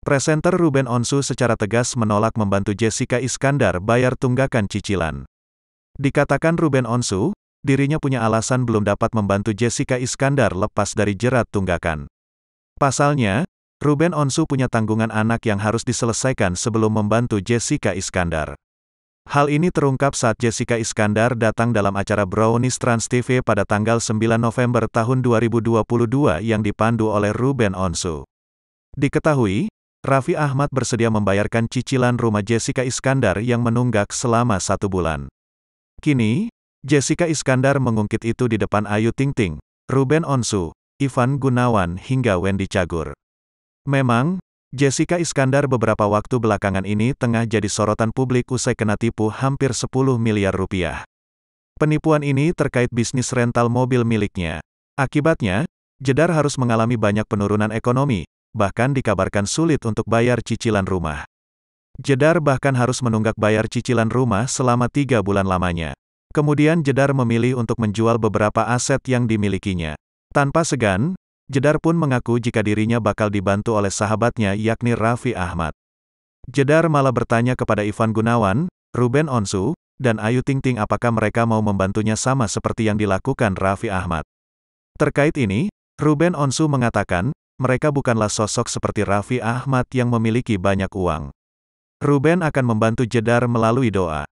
Presenter Ruben Onsu secara tegas menolak membantu Jessica Iskandar bayar tunggakan cicilan. Dikatakan Ruben Onsu, dirinya punya alasan belum dapat membantu Jessica Iskandar lepas dari jerat tunggakan. Pasalnya, Ruben Onsu punya tanggungan anak yang harus diselesaikan sebelum membantu Jessica Iskandar. Hal ini terungkap saat Jessica Iskandar datang dalam acara Brownies Trans TV pada tanggal 9 November tahun 2022 yang dipandu oleh Ruben Onsu. Diketahui, Raffi Ahmad bersedia membayarkan cicilan rumah Jessica Iskandar yang menunggak selama 1 bulan. Kini, Jessica Iskandar mengungkit itu di depan Ayu Ting Ting, Ruben Onsu, Ivan Gunawan hingga Wendy Cagur. Memang, Jessica Iskandar beberapa waktu belakangan ini tengah jadi sorotan publik usai kena tipu hampir 10 miliar rupiah. Penipuan ini terkait bisnis rental mobil miliknya. Akibatnya, Jedar harus mengalami banyak penurunan ekonomi, bahkan dikabarkan sulit untuk bayar cicilan rumah. Jedar bahkan harus menunggak bayar cicilan rumah selama 3 bulan lamanya. Kemudian Jedar memilih untuk menjual beberapa aset yang dimilikinya. Tanpa segan, Jedar pun mengaku jika dirinya bakal dibantu oleh sahabatnya yakni Raffi Ahmad. Jedar malah bertanya kepada Ivan Gunawan, Ruben Onsu, dan Ayu Ting Ting apakah mereka mau membantunya sama seperti yang dilakukan Raffi Ahmad. Terkait ini, Ruben Onsu mengatakan, mereka bukanlah sosok seperti Raffi Ahmad yang memiliki banyak uang. Ruben akan membantu Jedar melalui doa.